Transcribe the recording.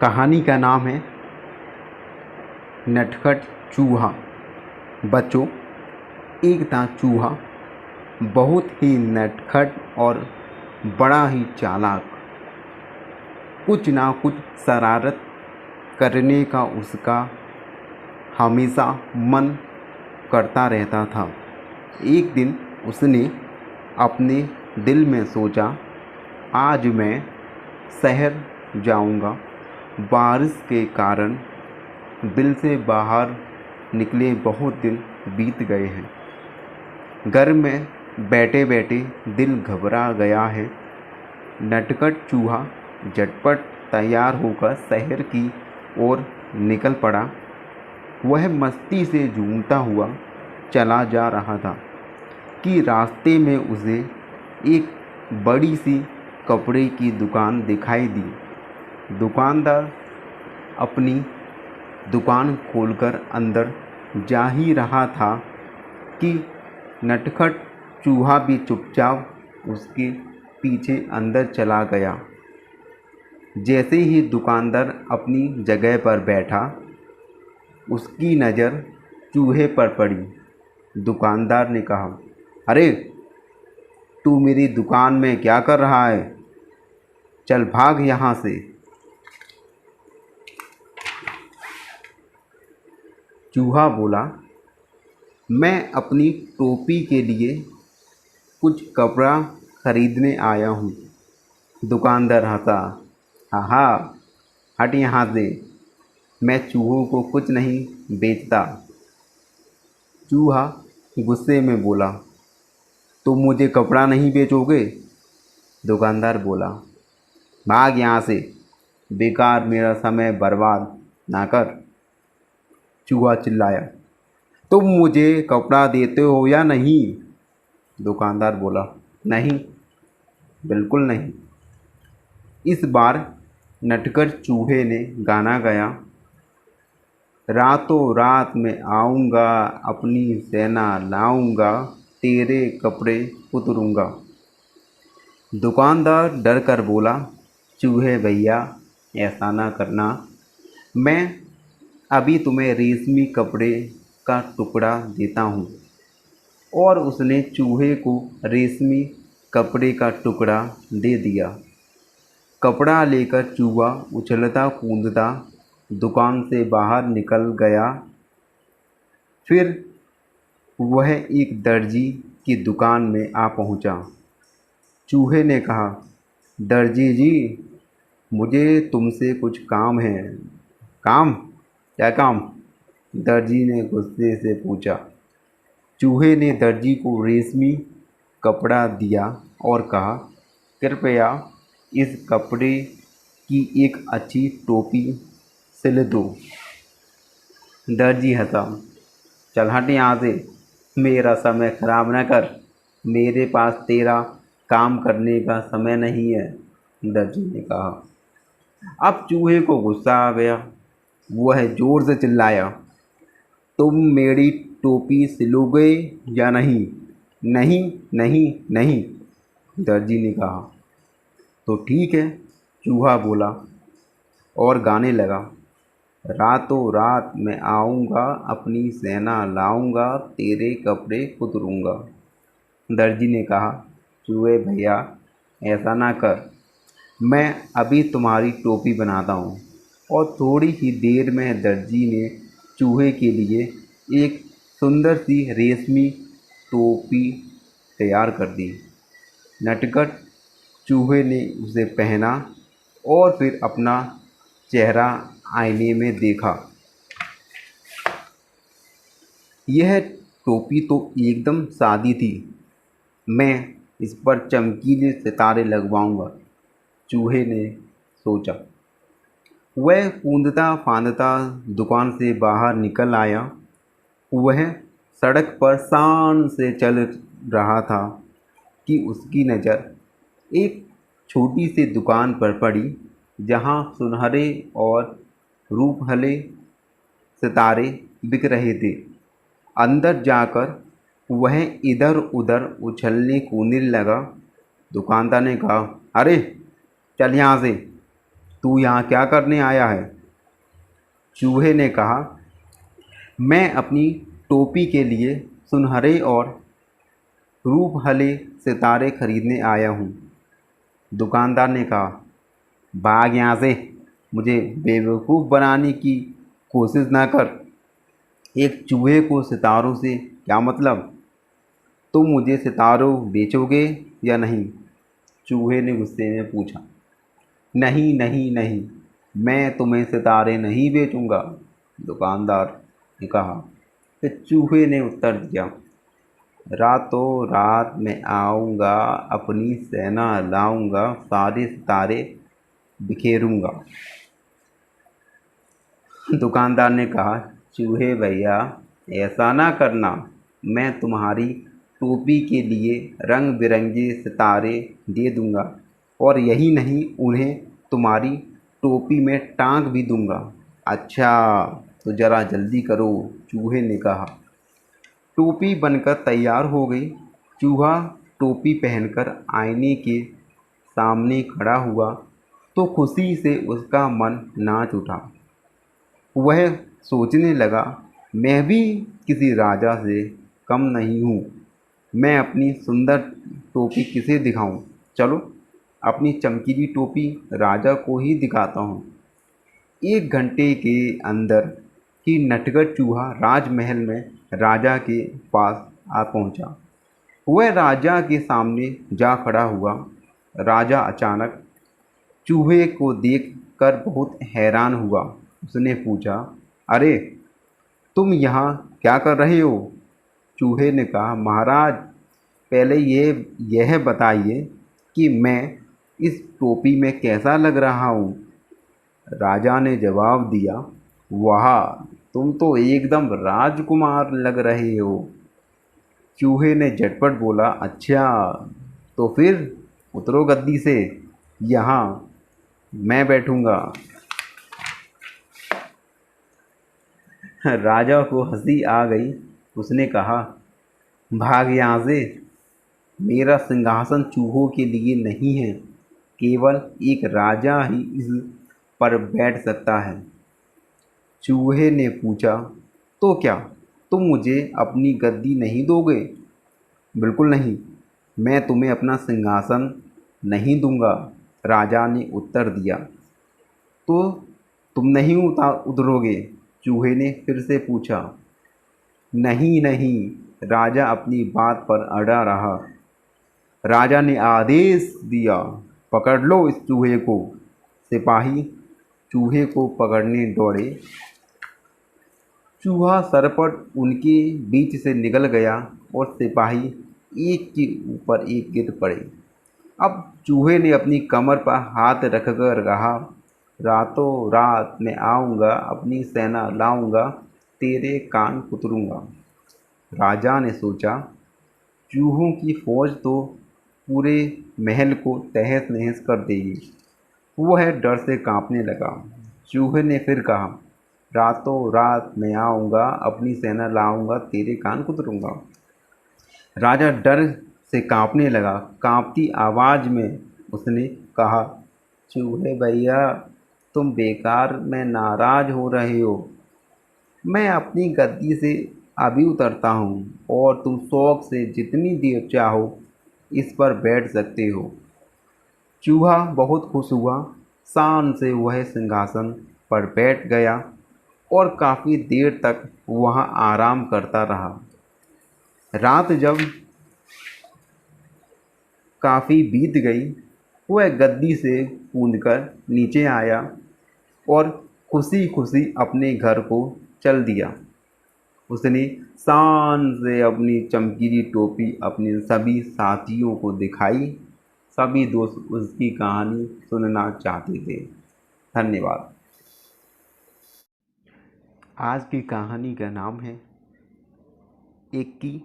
कहानी का नाम है नटखट चूहा। बच्चों, एक था चूहा, बहुत ही नटखट और बड़ा ही चालाक। कुछ ना कुछ शरारत करने का उसका हमेशा मन करता रहता था। एक दिन उसने अपने दिल में सोचा, आज मैं शहर जाऊंगा। बारिश के कारण दिल से बाहर निकले बहुत दिन बीत गए हैं। घर में बैठे बैठे दिल घबरा गया है। नटखट चूहा झटपट तैयार होकर शहर की ओर निकल पड़ा। वह मस्ती से झूमता हुआ चला जा रहा था कि रास्ते में उसे एक बड़ी सी कपड़े की दुकान दिखाई दी। दुकानदार अपनी दुकान खोलकर अंदर जा ही रहा था कि नटखट चूहा भी चुपचाप उसके पीछे अंदर चला गया। जैसे ही दुकानदार अपनी जगह पर बैठा, उसकी नज़र चूहे पर पड़ी। दुकानदार ने कहा, अरे, तू मेरी दुकान में क्या कर रहा है? चल भाग यहाँ से। चूहा बोला, मैं अपनी टोपी के लिए कुछ कपड़ा खरीदने आया हूँ। दुकानदार हंसा, हा, हट यहाँ से, मैं चूहों को कुछ नहीं बेचता। चूहा गुस्से में बोला, तुम मुझे कपड़ा नहीं बेचोगे? दुकानदार बोला, भाग यहाँ से, बेकार मेरा समय बर्बाद ना कर। चूहा चिल्लाया, तुम मुझे कपड़ा देते हो या नहीं? दुकानदार बोला, नहीं, बिल्कुल नहीं। इस बार नटखट चूहे ने गाना गाया, रातों रात में आऊँगा, अपनी सेना लाऊँगा, तेरे कपड़े उतरूँगा। दुकानदार डर कर बोला, चूहे भैया, ऐसा ना करना, मैं अभी तुम्हें रेशमी कपड़े का टुकड़ा देता हूँ। और उसने चूहे को रेशमी कपड़े का टुकड़ा दे दिया। कपड़ा लेकर चूहा उछलता कूदता दुकान से बाहर निकल गया। फिर वह एक दर्जी की दुकान में आ पहुँचा। चूहे ने कहा, दर्जी जी, मुझे तुमसे कुछ काम है। काम? क्या काम? दर्जी ने गुस्से से पूछा। चूहे ने दर्जी को रेशमी कपड़ा दिया और कहा, कृपया इस कपड़े की एक अच्छी टोपी सिल दो। दर्जी हंसा, चल हट यहाँ से, मेरा समय खराब न कर, मेरे पास तेरा काम करने का समय नहीं है। दर्जी ने कहा। अब चूहे को गुस्सा आ गया। वह जोर से चिल्लाया, तुम मेरी टोपी सिलोगे या नहीं? नहीं, नहीं, नहीं। दर्जी ने कहा। तो ठीक है, चूहा बोला और गाने लगा, रातों रात मैं आऊँगा, अपनी सेना लाऊँगा, तेरे कपड़े कुतरूँगा। दर्जी ने कहा, चूहे भैया, ऐसा ना कर, मैं अभी तुम्हारी टोपी बनाता हूँ। और थोड़ी ही देर में दर्जी ने चूहे के लिए एक सुंदर सी रेशमी टोपी तैयार कर दी। नटखट चूहे ने उसे पहना और फिर अपना चेहरा आईने में देखा। यह टोपी तो एकदम सादी थी, मैं इस पर चमकीले सितारे लगवाऊंगा, चूहे ने सोचा। वह कूदता फांदता दुकान से बाहर निकल आया। वह सड़क पर शान से चल रहा था कि उसकी नज़र एक छोटी सी दुकान पर पड़ी, जहां सुनहरे और रूपहले सितारे बिक रहे थे। अंदर जाकर वह इधर उधर उछलने कूदने लगा। दुकानदार ने कहा, अरे, चल यहाँ से, तू यहाँ क्या करने आया है? चूहे ने कहा, मैं अपनी टोपी के लिए सुनहरे और रूपहले सितारे खरीदने आया हूँ। दुकानदार ने कहा, भाग यहाँ से, मुझे बेवकूफ़ बनाने की कोशिश ना कर। एक चूहे को सितारों से क्या मतलब? तुम मुझे सितारों बेचोगे या नहीं? चूहे ने गुस्से में पूछा। नहीं नहीं नहीं, मैं तुम्हें सितारे नहीं बेचूंगा, दुकानदार ने कहा। फिर चूहे ने उत्तर दिया, रातों रात मैं आऊँगा, अपनी सेना लाऊंगा, सारे सितारे बिखेरूंगा। दुकानदार ने कहा, चूहे भैया, ऐसा ना करना, मैं तुम्हारी टोपी के लिए रंग बिरंगे सितारे दे दूंगा, और यही नहीं, उन्हें तुम्हारी टोपी में टांग भी दूंगा। अच्छा, तो ज़रा जल्दी करो, चूहे ने कहा। टोपी बनकर तैयार हो गई। चूहा टोपी पहनकर आईने के सामने खड़ा हुआ तो खुशी से उसका मन नाच उठा। वह सोचने लगा, मैं भी किसी राजा से कम नहीं हूँ। मैं अपनी सुंदर टोपी किसे दिखाऊं? चलो, अपनी चमकीली टोपी राजा को ही दिखाता हूँ। 1 घंटे के अंदर ही नटखट चूहा राजमहल में राजा के पास आ पहुँचा। वह राजा के सामने जा खड़ा हुआ। राजा अचानक चूहे को देखकर बहुत हैरान हुआ। उसने पूछा, अरे, तुम यहाँ क्या कर रहे हो? चूहे ने कहा, महाराज, पहले यह बताइए कि मैं इस टोपी में कैसा लग रहा हूँ? राजा ने जवाब दिया, वाह, तुम तो एकदम राजकुमार लग रहे हो। चूहे ने झटपट बोला, अच्छा, तो फिर उतरो गद्दी से, यहाँ मैं बैठूँगा। राजा को हंसी आ गई। उसने कहा, भाग यहाँ से, मेरा सिंहासन चूहों के लिए नहीं है, केवल एक राजा ही इस पर बैठ सकता है। चूहे ने पूछा, तो क्या तुम मुझे अपनी गद्दी नहीं दोगे? बिल्कुल नहीं, मैं तुम्हें अपना सिंहासन नहीं दूंगा, राजा ने उत्तर दिया। तो तुम नहीं उतरोगे? चूहे ने फिर से पूछा। नहीं नहीं, राजा अपनी बात पर अड़ा रहा। राजा ने आदेश दिया, पकड़ लो इस चूहे को। सिपाही चूहे को पकड़ने दौड़े। चूहा सरपट उनके बीच से निकल गया और सिपाही एक के ऊपर एक गिर पड़े। अब चूहे ने अपनी कमर पर हाथ रखकर कहा, रातों रात मैं आऊँगा, अपनी सेना लाऊंगा, तेरे कान कुतरूंगा। राजा ने सोचा, चूहों की फौज तो पूरे महल को तहस नहस कर देगी। वह डर से कांपने लगा। चूहे ने फिर कहा, रातों रात मैं आऊँगा, अपनी सेना लाऊंगा, तेरे कान कुतरूंगा। राजा डर से कांपने लगा। कांपती आवाज़ में उसने कहा, चूहे भैया, तुम बेकार में नाराज़ हो रहे हो। मैं अपनी गद्दी से अभी उतरता हूँ और तुम शौक से जितनी देर चाहो इस पर बैठ सकते हो। चूहा बहुत खुश हुआ। शान से वह सिंहासन पर बैठ गया और काफ़ी देर तक वहाँ आराम करता रहा। रात जब काफ़ी बीत गई, वह गद्दी से कूदकर नीचे आया और खुशी खुशी अपने घर को चल दिया। उसने शान से अपनी चमकीली टोपी अपने सभी साथियों को दिखाई। सभी दोस्त उसकी कहानी सुनना चाहते थे। धन्यवाद। आज की कहानी का नाम है एक की